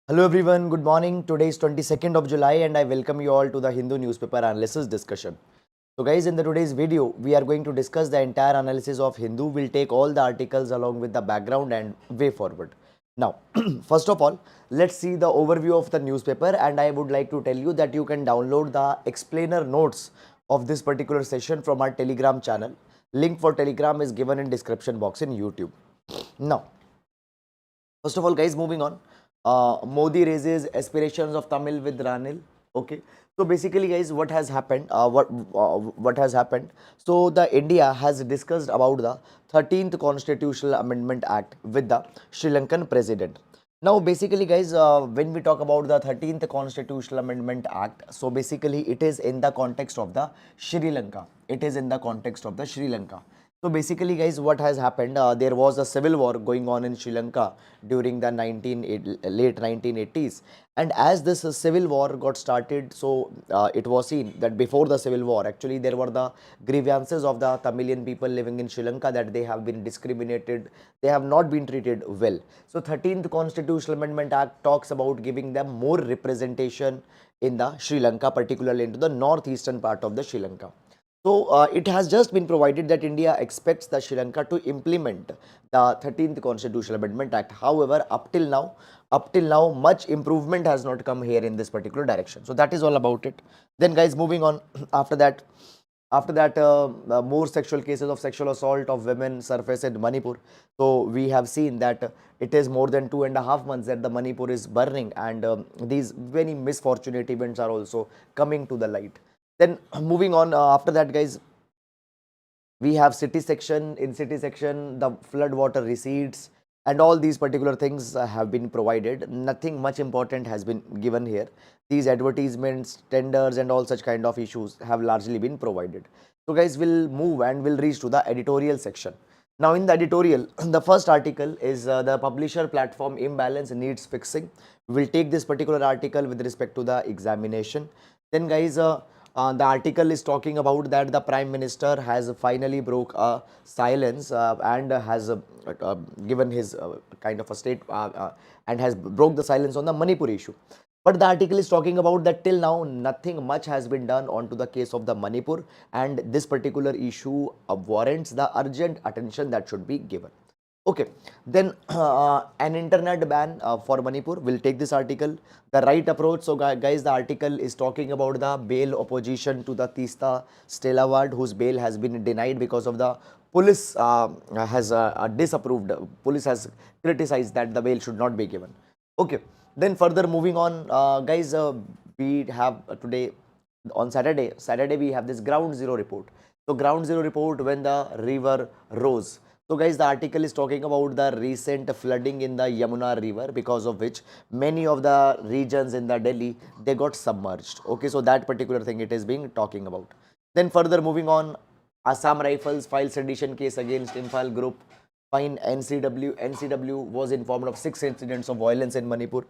Hello everyone, good morning. Today is 22nd of July and I welcome you all to the Hindu newspaper analysis discussion. So guys, in the today's video, we are going to discuss the entire analysis of Hindu. We'll take all the articles along with the background and way forward. Now, first of all, let's see the overview of the newspaper, and I would like to tell you that you can download the explainer notes of this particular session from our Telegram channel. Link for Telegram is given in description box in YouTube. Now, first of all, guys, moving on. Modi raises aspirations of Tamil with Ranil. Okay. So basically, guys, what has happened? What has happened? So the India has discussed about the 13th Constitutional Amendment Act with the Sri Lankan president. Now, basically, guys, when we talk about the 13th Constitutional Amendment Act, so basically it is in the context of the Sri Lanka. It is in the context of the Sri Lanka. So basically, guys, what has happened? There was a civil war going on in Sri Lanka during the late 1980s, and as this civil war got started, so it was seen that before the civil war, actually there were the grievances of the Tamilian people living in Sri Lanka that they have been discriminated, they have not been treated well. So 13th Constitutional Amendment Act talks about giving them more representation in the Sri Lanka, particularly into the northeastern part of the Sri Lanka. So it has just been provided that India expects the Sri Lanka to implement the 13th Constitutional Amendment Act. However, up till now, much improvement has not come here in this particular direction. So that is all about it. Then, guys, moving on. After that, more sexual cases of sexual assault of women surface in Manipur. So we have seen that it is more than 2.5 months that the Manipur is burning, and these many misfortunate events are also coming to the light. Then moving on, after that, guys, we have city section. In city section, the flood water recedes and all these particular things have been provided. Nothing much important has been given here. These advertisements, tenders and all such kind of issues have largely been provided. So guys, we'll move and we'll reach to the editorial section. Now in the editorial, the first article is the publisher platform imbalance needs fixing. We'll take this particular article with respect to the examination. Then guys, the article is talking about that the Prime Minister has finally broke a silence and has given his kind of a state and has broke the silence on the Manipur issue. But the article is talking about that till now nothing much has been done onto the case of the Manipur, and this particular issue warrants the urgent attention that should be given. Okay, then an internet ban for Manipur. We'll take this article. The right approach. So guys, the article is talking about the bail opposition to the Tista Stelaward, whose bail has been denied because of the police has disapproved. Police has criticized that the bail should not be given. Okay, then further moving on, guys, we have today on Saturday we have this ground zero report. So ground zero report when the river rose. So guys, the article is talking about the recent flooding in the Yamuna river, because of which many of the regions in the Delhi, they got submerged. Okay, so that particular thing it is being talking about. Then further moving on, Assam Rifles files sedition case against Imphal Group. Fine NCW was informed of 6 incidents of violence in Manipur.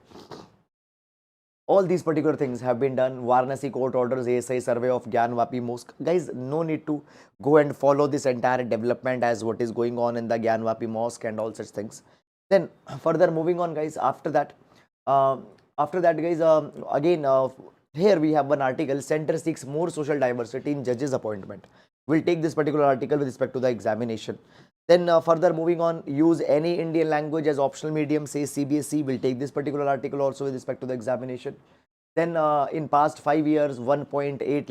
All these particular things have been done. Varanasi court orders ASI survey of Gyanvapi mosque. Guys, no need to go and follow this entire development as what is going on in the Gyanvapi mosque and all such things. Then further moving on, guys, uh, after that, guys, again, here we have one article, center seeks more social diversity in judges appointment. We'll take this particular article with respect to the examination. Then further moving on, use any Indian language as optional medium, say CBSE. We'll take this particular article also with respect to the examination. Then in past 5 years, 1.08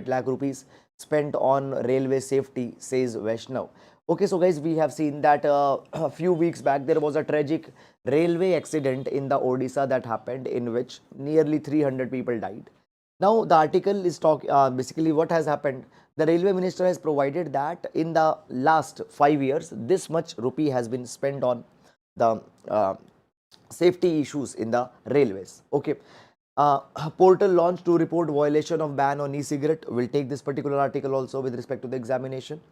lakh rupees spent on railway safety, says Vaishnav. Okay, so guys, we have seen that a few weeks back there was a tragic railway accident in the Odisha that happened, in which nearly 300 people died. Now the article is basically what has happened. The railway minister has provided that in the last 5 years, this much rupee has been spent on the safety issues in the railways. Okay. Portal launched to report violation of ban on e-cigarette. We'll take this particular article also with respect to the examination.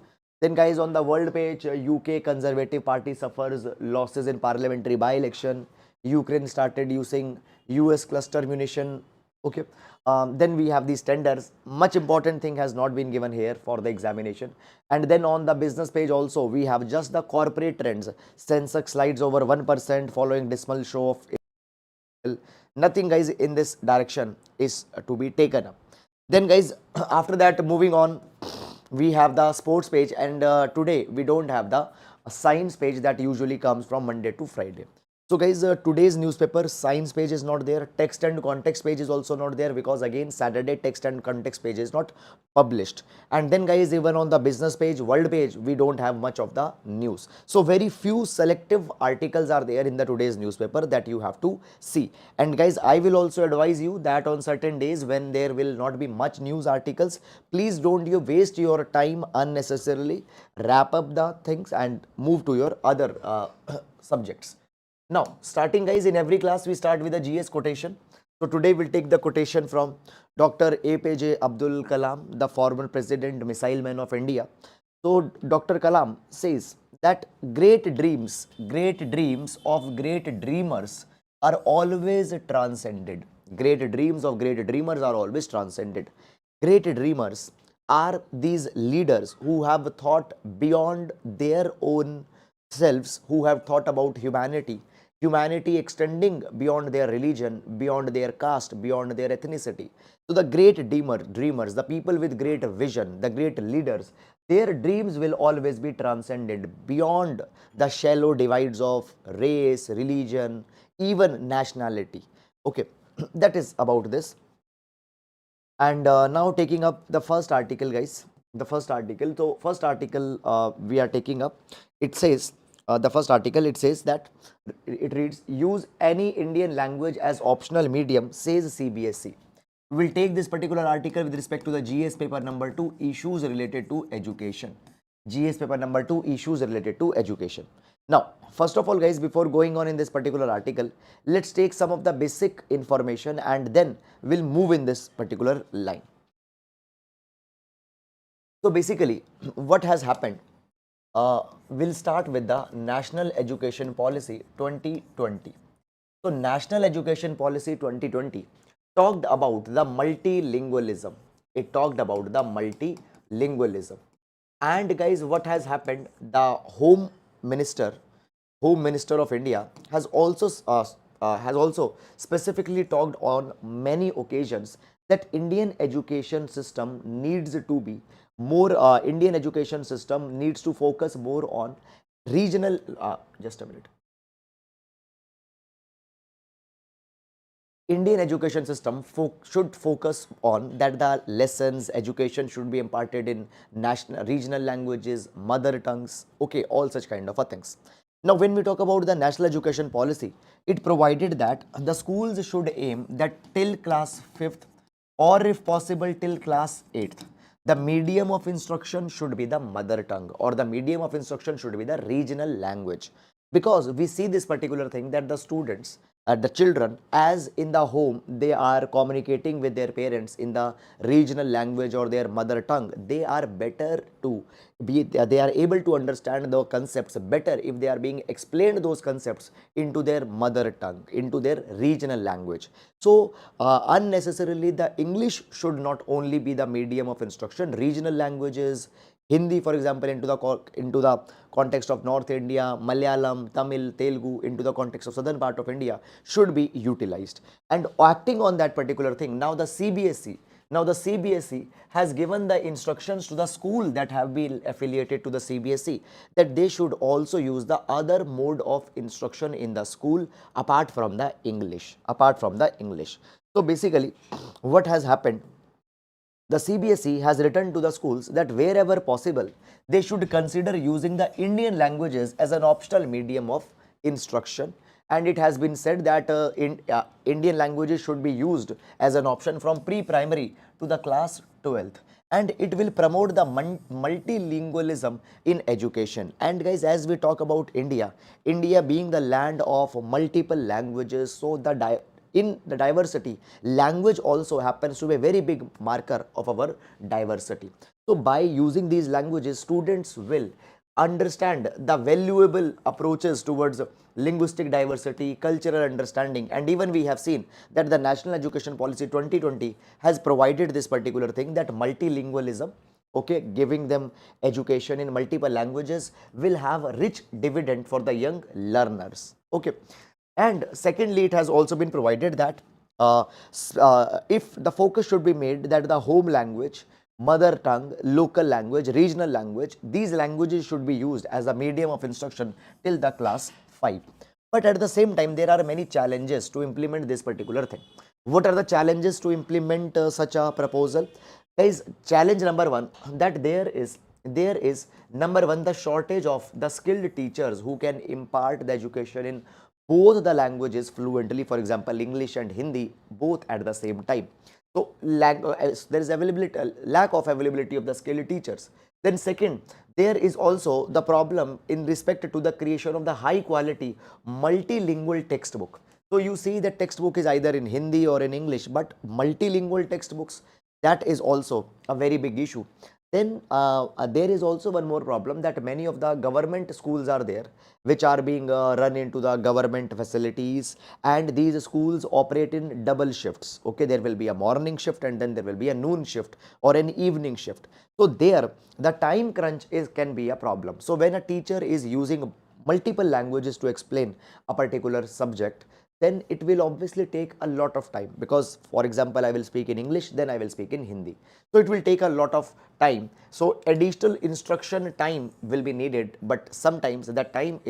Then guys, on the world page, UK Conservative Party suffers losses in parliamentary by-election. Ukraine started using US cluster munition. Okay. Then we have these tenders. Much important thing has not been given here for the examination. And then on the business page also, we have just the corporate trends. Sensex slides over 1% following dismal show of nothing guys in this direction is to be taken up. Then guys, after that, moving on, we have the sports page, and today we don't have the science page that usually comes from Monday to Friday. So guys, today's newspaper science page is not there, text and context page is also not there, because again Saturday text and context page is not published. And then guys, even on the business page, world page, we don't have much of the news. So very few selective articles are there in the today's newspaper that you have to see. And guys, I will also advise you that on certain days when there will not be much news articles, please don't you waste your time unnecessarily, wrap up the things and move to your other subjects. Now, starting guys, in every class we start with a GS quotation. So today we'll take the quotation from Dr. APJ Abdul Kalam, the former president, missile man of India. So Dr. Kalam says that great dreams of great dreamers are always transcended. Great dreams of great dreamers are always transcended. Great dreamers are these leaders who have thought beyond their own selves, who have thought about humanity extending beyond their religion, beyond their caste, beyond their ethnicity. So the great dreamers, the people with great vision, the great leaders, their dreams will always be transcended beyond the shallow divides of race, religion, even nationality. Okay, that is about this. And now taking up the first article, guys. The first article. So first article we are taking up. It says, the first article, it says that it reads, use any Indian language as optional medium, says CBSE. We will take this particular article with respect to the GS paper number 2, issues related to education. GS paper number 2, issues related to education. Now, first of all guys, before going on in this particular article, let's take some of the basic information and then we'll move in this particular line. So basically, what has happened? We'll start with the National Education Policy 2020. So National Education Policy 2020 talked about the multilingualism. It talked about the multilingualism. And guys, what has happened? The Home Minister of India has also specifically talked on many occasions that Indian education system needs to be more, Indian education system needs to focus more on regional, just a minute. Indian education system should focus on that the lessons, education should be imparted in national, regional languages, mother tongues, okay, all such kind of things. Now, when we talk about the national education policy, it provided that the schools should aim that till class 5th or if possible till class 8th, the medium of instruction should be the mother tongue, or the medium of instruction should be the regional language. Because we see this particular thing that the students, the children, as in the home, they are communicating with their parents in the regional language or their mother tongue. They are better to be, they are able to understand the concepts better if they are being explained those concepts into their mother tongue, into their regional language. So unnecessarily the English should not only be the medium of instruction, regional languages, Hindi, for example, into the context of North India, Malayalam, Tamil, Telugu, into the context of southern part of India, should be utilized. And acting on that particular thing, now the CBSE has given the instructions to the school that have been affiliated to the CBSE that they should also use the other mode of instruction in the school apart from the English. So basically, what has happened? The CBSE has written to the schools that wherever possible, they should consider using the Indian languages as an optional medium of instruction. And it has been said that Indian languages should be used as an option from pre-primary to the class 12th. And it will promote the multilingualism in education. And guys, as we talk about India being the land of multiple languages, so in the diversity, language also happens to be a very big marker of our diversity. So by using these languages, students will understand the valuable approaches towards linguistic diversity, cultural understanding, and even we have seen that the National Education Policy 2020 has provided this particular thing, that multilingualism, okay, giving them education in multiple languages will have a rich dividend for the young learners. Okay. And secondly, it has also been provided that if the focus should be made that the home language, mother tongue, local language, regional language, these languages should be used as a medium of instruction till the class 5. But at the same time, there are many challenges to implement this particular thing. What are the challenges to implement such a proposal? Guys, challenge number one, that there is number one, the shortage of the skilled teachers who can impart the education in both the languages fluently, for example English and Hindi, both at the same time. So there is availability, lack of availability of the skilled teachers. Then second, there is also the problem in respect to the creation of the high quality multilingual textbook. So you see the textbook is either in Hindi or in English, but multilingual textbooks, that is also a very big issue. Then there is also one more problem, that many of the government schools are there which are being run into the government facilities, and these schools operate in double shifts. Okay, there will be a morning shift and then there will be a noon shift or an evening shift. So there the time crunch can be a problem. So when a teacher is using multiple languages to explain a particular subject, then it will obviously take a lot of time, because for example I will speak in English, then I will speak in Hindi, so it will take a lot of time. So additional instruction time will be needed, but sometimes that time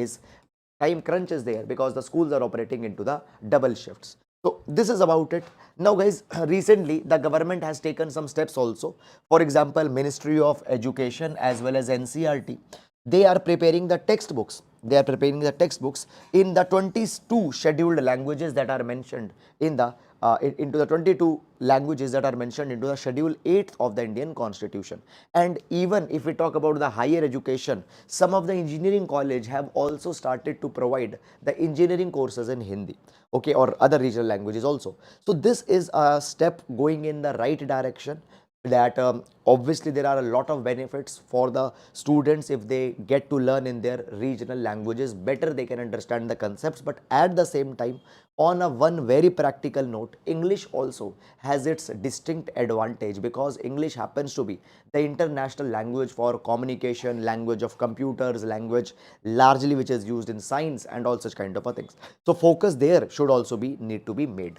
crunch is there because the schools are operating into the double shifts. So this is about it. Now guys, recently the government has taken some steps also. For example, Ministry of Education as well as NCERT, they are preparing the textbooks. They are preparing the textbooks in the 22 scheduled languages that are mentioned in the into the 22 languages that are mentioned into the Schedule 8 of the Indian Constitution. And even if we talk about the higher education, some of the engineering college have also started to provide the engineering courses in Hindi, okay, or other regional languages also. So this is a step going in the right direction, that obviously there are a lot of benefits for the students if they get to learn in their regional languages better, they can understand the concepts. But at the same time, on a one very practical note, English also has its distinct advantage, because English happens to be the international language for communication, language of computers, language largely which is used in science and all such kind of things. So focus there should also be need to be made.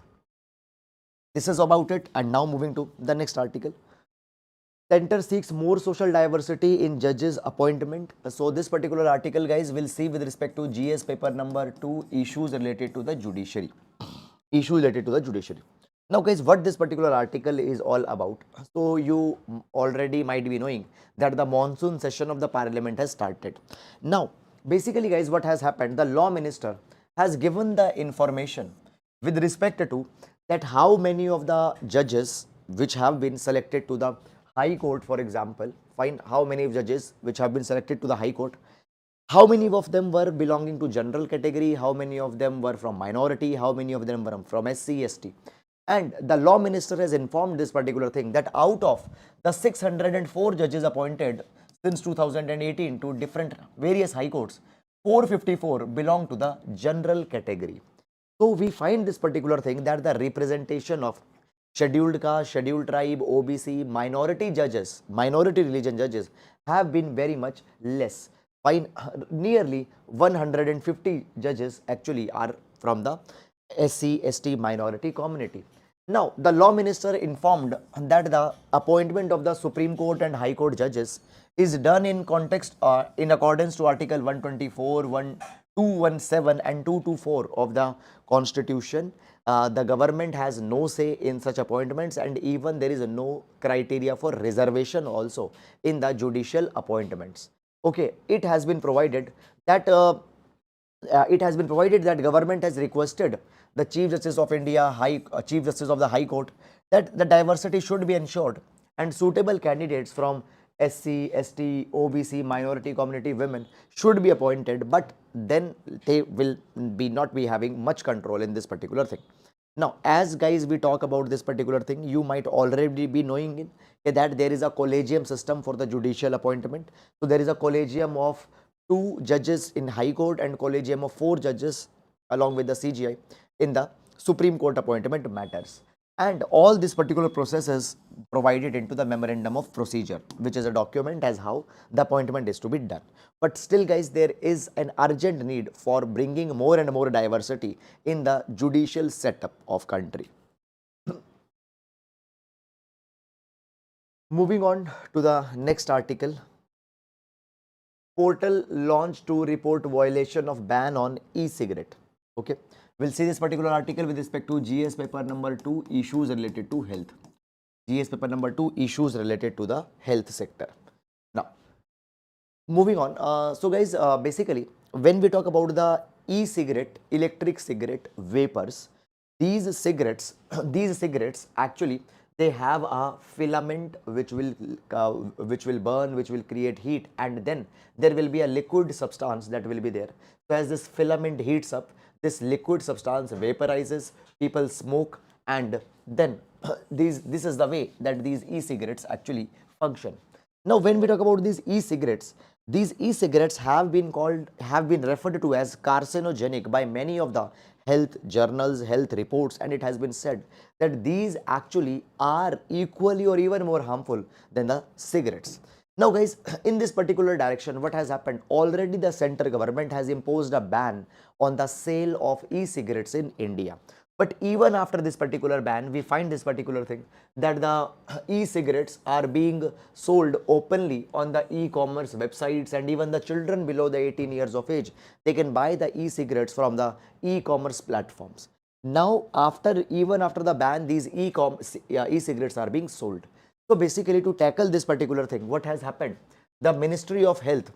This is about it. And now moving to the next article. Center seeks more social diversity in judges appointment. So this particular article, guys, will see with respect to GS paper number 2, issues related to the judiciary. Issues related to the judiciary. Now guys, what this particular article is all about. So you already might be knowing that the monsoon session of the parliament has started. Now basically guys, what has happened, the law minister has given the information with respect to that how many of the judges which have been selected to the High Court, for example, find how many judges which have been selected to the High Court, how many of them were belonging to general category, how many of them were from minority, how many of them were from SC, ST. And the law minister has informed this particular thing, that out of the 604 judges appointed since 2018 to different various high courts, 454 belong to the general category. So we find this particular thing, that the representation of scheduled caste, scheduled tribe, OBC, minority judges, minority religion judges have been very much less. Fine, nearly 150 judges actually are from the SC, ST minority community. Now, the law minister informed that the appointment of the Supreme Court and High Court judges is done in context in accordance to Article 124, 217 and 224 of the Constitution. The government has no say in such appointments, and even there is no criteria for reservation also in the judicial appointments. Okay, it has been provided that government has requested the Chief Justice of India, Chief Justice of the High Court, that the diversity should be ensured and suitable candidates from SC, ST, OBC, minority community women should be appointed, but then they will not be having much control in this particular thing. Now, as guys we talk about this particular thing, you might already be knowing that there is a collegium system for the judicial appointment. So there is a collegium of 2 judges in High Court and collegium of 4 judges along with the CGI in the Supreme Court appointment matters. And all this particular process is provided into the memorandum of procedure, which is a document as how the appointment is to be done. But still guys, there is an urgent need for bringing more and more diversity in the judicial setup of country. Moving on to the next article. Portal launched to report violation of ban on e-cigarette. Okay, we'll see this particular article with respect to GS paper number 2, issues related to health. GS paper number 2, issues related to the health sector. Now, moving on. So guys, basically, when we talk about the e-cigarette, electric cigarette vapors, these cigarettes, these cigarettes actually they have a filament which will burn, which will create heat, and then there will be a liquid substance that will be there. So as this filament heats up, this liquid substance vaporizes, people smoke, and then this is the way that these e-cigarettes actually function. Now, when we talk about these e-cigarettes have been referred to as carcinogenic by many of the health journals, health reports, and it has been said that these actually are equally or even more harmful than the cigarettes. Now guys, in this particular direction, what has happened? Already the central government has imposed a ban on the sale of e-cigarettes in India. But even after this particular ban, we find this particular thing that the e-cigarettes are being sold openly on the e-commerce websites, and even the children below the 18 years of age, they can buy the e-cigarettes from the e-commerce platforms. Now, even after the ban, these e-cigarettes are being sold. So basically, to tackle this particular thing, what has happened? The Ministry of Health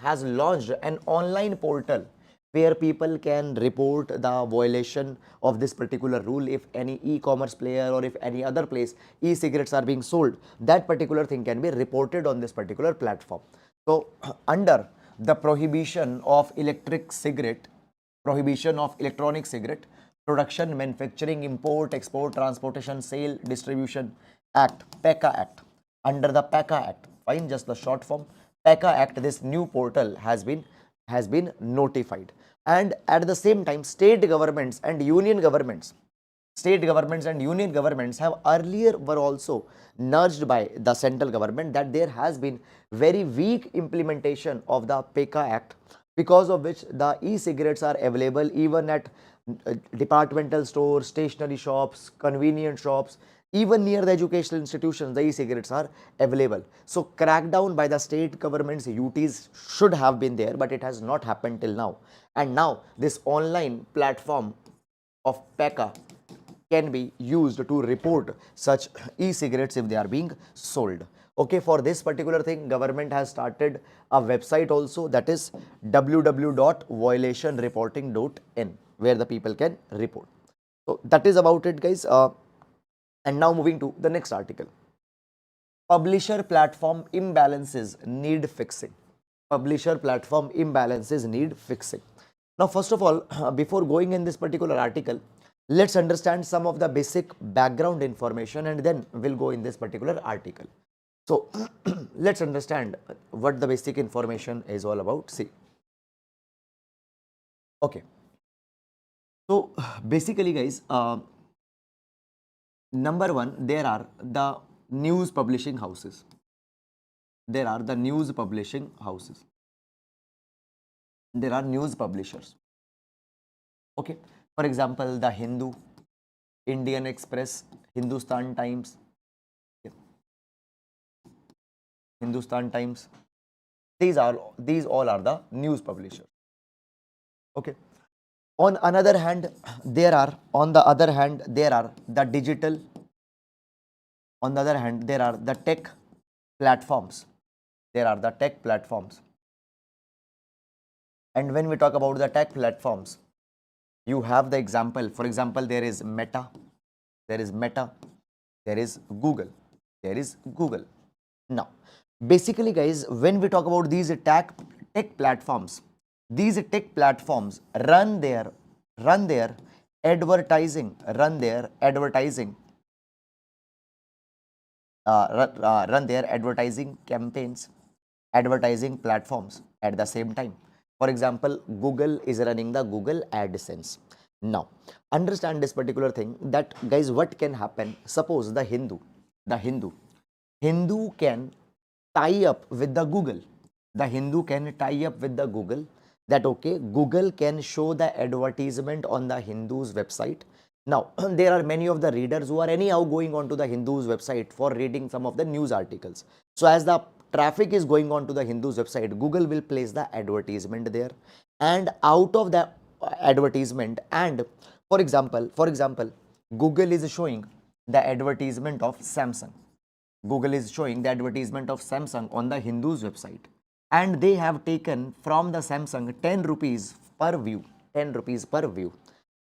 has launched an online portal where people can report the violation of this particular rule. If any e-commerce player or if any other place e-cigarettes are being sold, that particular thing can be reported on this particular platform. So under the prohibition of electronic cigarette, production, manufacturing, import, export, transportation, sale, distribution Act, PECA Act, under the PECA Act, fine, just the short form, PECA Act, this new portal has been notified. And at the same time, state governments and union governments have earlier were also nudged by the central government that there has been very weak implementation of the PECA Act, because of which the e-cigarettes are available even at departmental stores, stationery shops, convenience shops, even near the educational institutions, the e-cigarettes are available. So crackdown by the state governments, UTs should have been there, but it has not happened till now. And now this online platform of PECA can be used to report such e-cigarettes if they are being sold. Okay, for this particular thing, government has started a website also, that is www.violationreporting.in, where the people can report. So that is about it, guys. And now moving to the next article. Publisher platform imbalances need fixing. Publisher platform imbalances need fixing. Now, first of all, before going in this particular article, let's understand some of the basic background information, and then we'll go in this particular article. So, let's understand what the basic information is all about. See. Okay. So, basically, guys, number one, there are the news publishing houses. There are news publishers. Okay. For example, the Hindu, Indian Express, Hindustan Times. These all are the news publishers. Okay. On the other hand, there are the digital. On the other hand, there are the tech platforms. And when we talk about the tech platforms, you have the example. For example, there is Meta, there is Google, Now, basically, guys, when we talk about these tech platforms, run their advertising campaigns, advertising platforms at the same time. For example, Google is running the Google AdSense. Now, understand this particular thing, that guys, what can happen? Suppose the Hindu can tie up with the Google. The Hindu can tie up with the Google, that okay, Google can show the advertisement on the Hindu's website. Now, there are many of the readers who are anyhow going on to the Hindu's website for reading some of the news articles. So, as the traffic is going on to the Hindu's website, Google will place the advertisement there, and out of the advertisement, and for example, Google is showing the advertisement of Samsung. Google is showing the advertisement of Samsung on the Hindu's website, and they have taken from the Samsung 10 rupees per view. 10 rupees per view.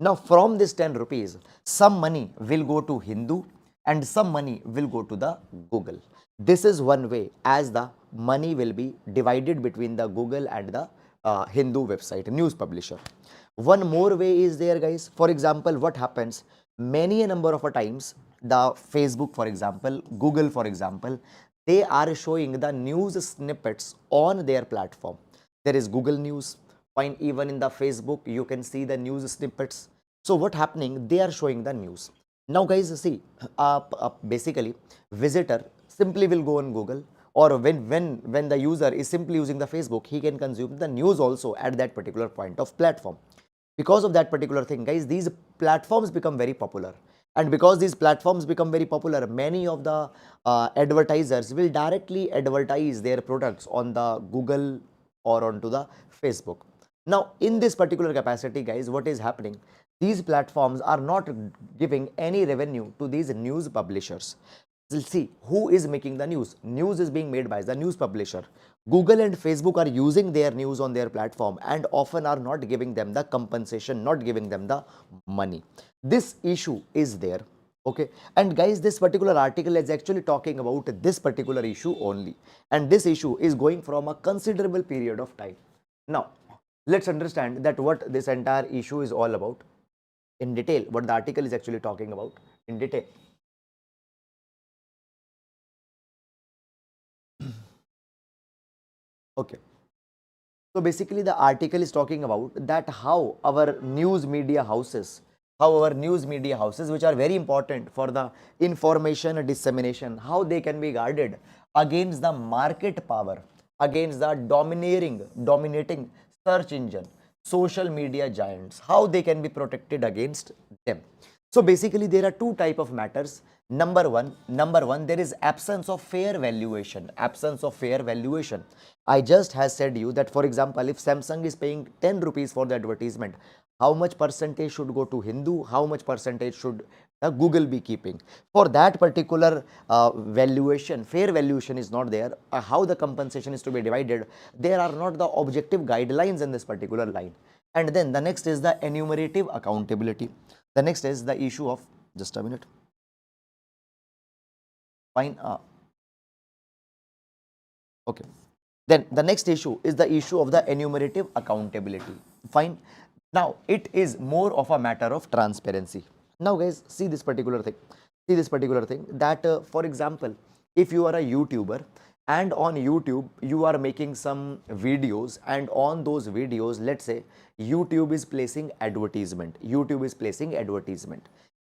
Now, from this 10 rupees, some money will go to Hindu and some money will go to the Google. This is one way as the money will be divided between the Google and the Hindu website, news publisher. One more way is there, guys. For example, what happens? Many a number of a times, the Facebook, for example, Google, for example, they are showing the news snippets on their platform. There is Google News. Fine, even in the Facebook, you can see the news snippets. So what happening? They are showing the news. Now, guys, see, basically, visitor simply will go on Google, or when the user is simply using the Facebook, he can consume the news also at that particular point of platform. Because of that particular thing, guys, these platforms become very popular, and because these platforms become very popular, many of the advertisers will directly advertise their products on the Google or onto the Facebook. Now, in this particular capacity, guys, what is happening? These platforms are not giving any revenue to these news publishers. See, who is making the news? News is being made by the news publisher. Google and Facebook are using their news on their platform and often are not giving them the compensation, not giving them the money. This issue is there. Okay, and guys, this particular article is actually talking about this particular issue only, and this issue is going from a considerable period of time. Now, let's understand that what this entire issue is all about in detail, what the article is actually talking about in detail. Okay, so basically the article is talking about that how our news media houses, which are very important for the information dissemination, how they can be guarded against the market power, against the dominating search engine, social media giants, how they can be protected against them. So basically there are two type of matters. Number one, there is absence of fair valuation. I just has said you that, for example, if Samsung is paying 10 rupees for the advertisement, how much percentage should go to Hindu, how much percentage should Google be keeping? For that particular valuation, fair valuation is not there. How the compensation is to be divided, there are not the objective guidelines in this particular line. And then the next is the enumerative accountability. The next is the issue of, just a minute. Fine. Okay. Then the next issue is the issue of the enumerative accountability. Fine. Now, it is more of a matter of transparency. Now, guys, see this particular thing. That, for example, if you are a YouTuber and on YouTube you are making some videos, and on those videos, let's say YouTube is placing advertisement.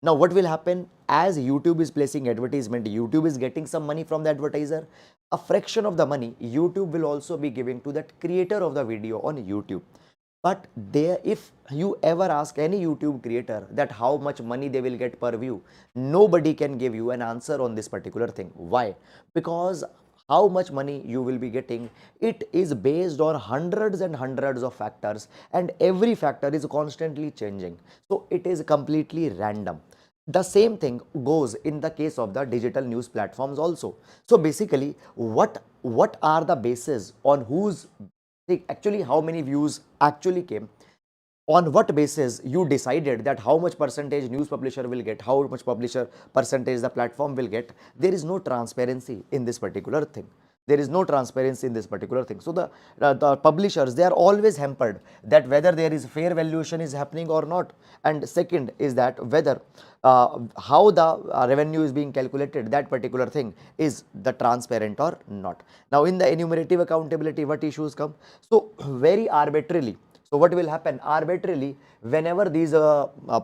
Now, what will happen? As YouTube is placing advertisement, YouTube is getting some money from the advertiser. A fraction of the money YouTube will also be giving to that creator of the video on YouTube. But there, if you ever ask any YouTube creator that how much money they will get per view, nobody can give you an answer on this particular thing. Why? Because how much money you will be getting, it is based on hundreds and hundreds of factors, and every factor is constantly changing. So it is completely random. The same thing goes in the case of the digital news platforms also. So basically, what are the bases on whose, actually how many views actually came, on what basis you decided that how much percentage news publisher will get, how much publisher percentage the platform will get? There is no transparency in this particular thing. So the publishers, they are always hampered that whether there is fair valuation is happening or not. And second is that whether how the revenue is being calculated, that particular thing is the transparent or not. Now, in the enumerative accountability, what issues come? So very arbitrarily, So what will happen? Arbitrarily, whenever these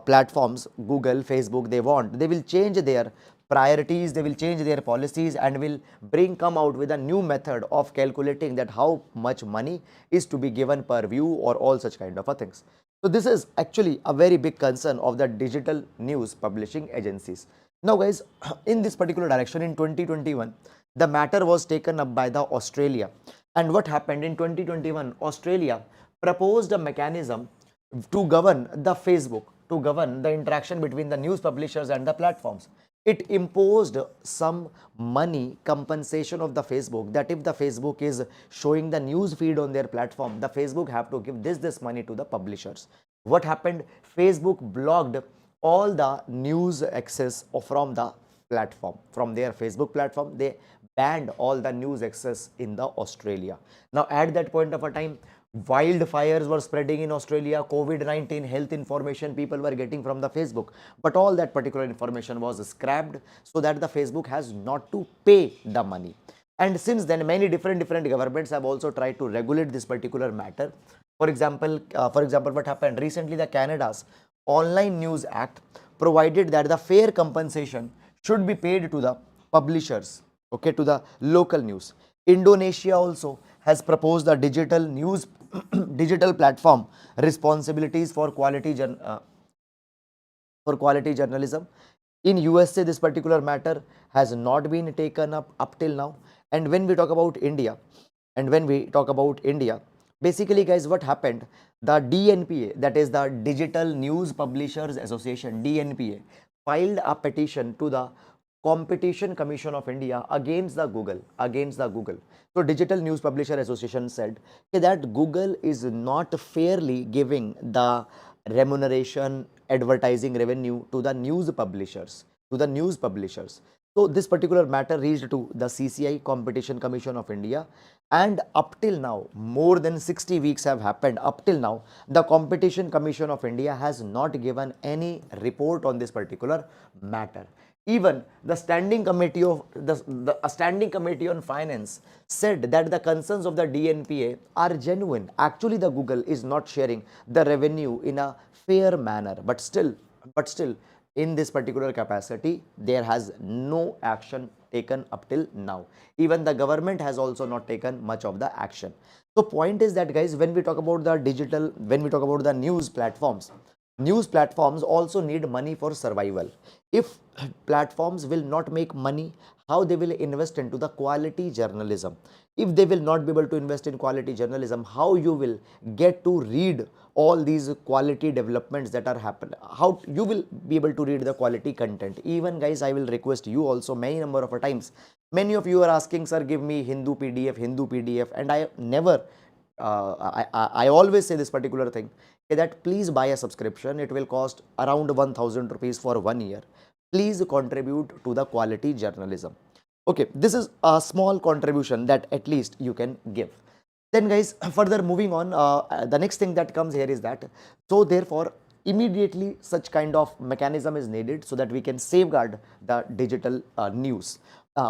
platforms, Google, Facebook, they want, they will change their priorities, they will change their policies, and will come out with a new method of calculating that how much money is to be given per view or all such kind of a things. So this is actually a very big concern of the digital news publishing agencies. Now guys, in this particular direction, in 2021, the matter was taken up by the Australia. And what happened in 2021, Australia proposed a mechanism to govern the Facebook, to govern the interaction between the news publishers and the platforms. It imposed some money compensation of the Facebook, that if the Facebook is showing the news feed on their platform, the Facebook have to give this money to the publishers. What happened? Facebook blocked all the news access from the platform, from their Facebook platform. They banned all the news access in the Australia. Now at that point of a time, wildfires were spreading in Australia, COVID-19 health information people were getting from the Facebook, but all that particular information was scrapped so that the Facebook has not to pay the money. And since then, many different governments have also tried to regulate this particular matter. For example, what happened recently? The Canada's Online News Act provided that the fair compensation should be paid to the publishers, okay, to the local news. Indonesia also has proposed the digital news digital platform responsibilities for quality journalism. In USA, this particular matter has not been taken up till now. And when we talk about India, basically guys, what happened? The DNPA, that is the Digital News Publishers Association, DNPA, filed a petition to the Competition Commission of India against the Google. So Digital News Publisher Association said that Google is not fairly giving the remuneration, advertising revenue to the news publishers, So this particular matter reached to the CCI, Competition Commission of India, and up till now, more than 60 weeks have happened. Up till now, the Competition Commission of India has not given any report on this particular matter. Even the standing committee of a standing committee on finance said that the concerns of the DNPA are genuine. Actually, the Google is not sharing the revenue in a fair manner, but still, in this particular capacity, there has no action taken up till now. Even the government has also not taken much of the action. So point is that guys, when we talk about the news platforms also need money for survival. If platforms will not make money, how they will invest into the quality journalism? If they will not be able to invest in quality journalism, how you will get to read all these quality developments that are happening? How you will be able to read the quality content? Even guys, I will request you also, many number of times, many of you are asking, sir, give me Hindu PDF, and I never I always say this particular thing, that please buy a subscription. It will cost around 1000 rupees for 1 year. Please contribute to the quality journalism. Okay, this is a small contribution that at least you can give. Then guys, further moving on, the next thing that comes here is that, so therefore, immediately such kind of mechanism is needed so that we can safeguard the digital news.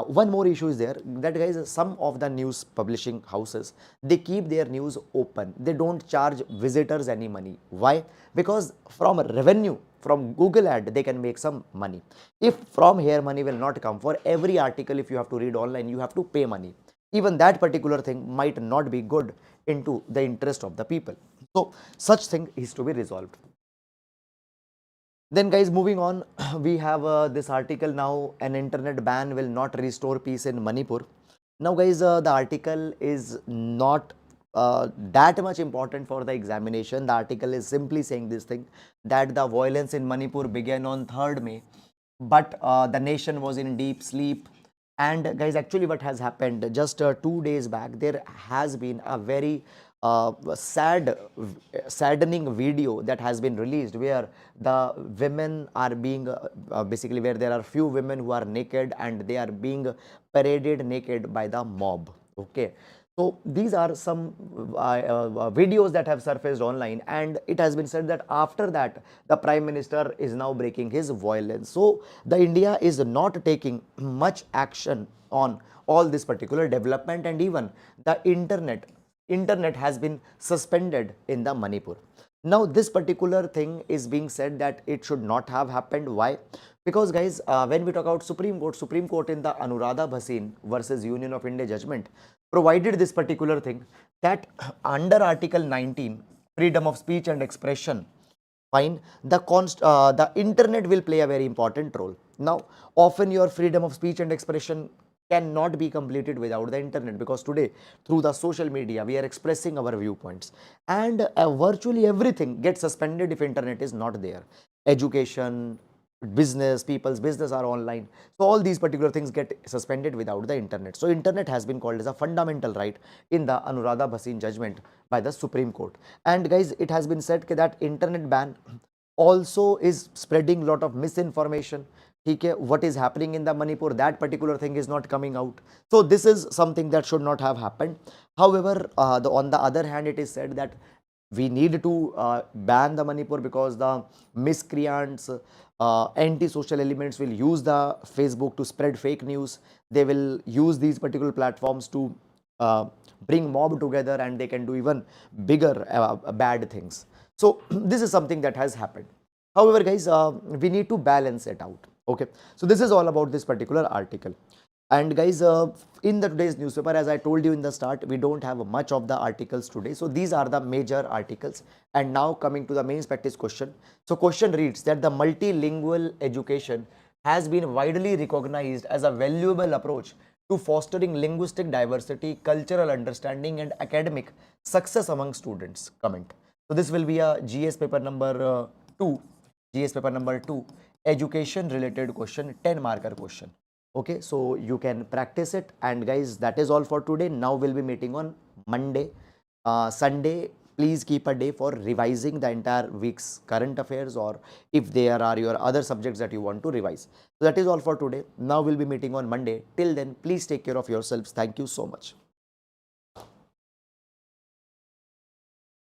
One more issue is there, that guys, some of the news publishing houses, they keep their news open. They don't charge visitors any money. Why? Because from revenue, from Google ad, they can make some money. If from here money will not come, for every article, if you have to read online, you have to pay money. Even that particular thing might not be good into the interest of the people. So such thing is to be resolved. Then guys, moving on, we have this article now, an internet ban will not restore peace in Manipur. Now guys, the article is not that much important for the examination. The article is simply saying this thing, that the violence in Manipur began on 3rd May, but the nation was in deep sleep. And guys, actually what has happened, just 2 days back, there has been a very saddening video that has been released, where the women are being basically, where there are few women who are naked and they are being paraded naked by the mob. Okay, so these are some videos that have surfaced online, and it has been said that after that the Prime Minister is now breaking his violence. So the India is not taking much action on all this particular development, and even the internet internet has been suspended in the Manipur. Now this particular thing is being said that it should not have happened. Why? Because guys, when we talk about Supreme Court in the Anuradha Bhasin versus Union of India judgment provided this particular thing that under Article 19, freedom of speech and expression, fine, the internet will play a very important role. Now often your freedom of speech and expression cannot be completed without the internet, because today through the social media we are expressing our viewpoints, and virtually everything gets suspended if internet is not there. Education, business, people's business are online, so all these particular things get suspended without the internet. So internet has been called as a fundamental right in the Anuradha Bhasin judgment by the Supreme Court. And guys, it has been said that internet ban also is spreading lot of misinformation. Okay, what is happening in the Manipur, that particular thing is not coming out. So this is something that should not have happened. However, on the other hand, it is said that we need to ban the Manipur because the miscreants, anti-social elements will use the Facebook to spread fake news. They will use these particular platforms to bring mob together, and they can do even bigger bad things. So this is something that has happened. However, guys, we need to balance it out. Okay, so this is all about this particular article. And guys, in the today's newspaper, as I told you in the start, we don't have much of the articles today. So these are the major articles. And now coming to the main practice question. So question reads that the multilingual education has been widely recognized as a valuable approach to fostering linguistic diversity, cultural understanding, and academic success among students. Comment. So this will be a GS paper number 2, GS paper number 2, education related question, 10 marker question. Okay, so you can practice it. And guys, that is all for today. Now we'll be meeting on Monday. Sunday, please keep a day for revising the entire week's current affairs, or if there are your other subjects that you want to revise. So that is all for today. Now we'll be meeting on Monday. Till then, please take care of yourselves. Thank you so much.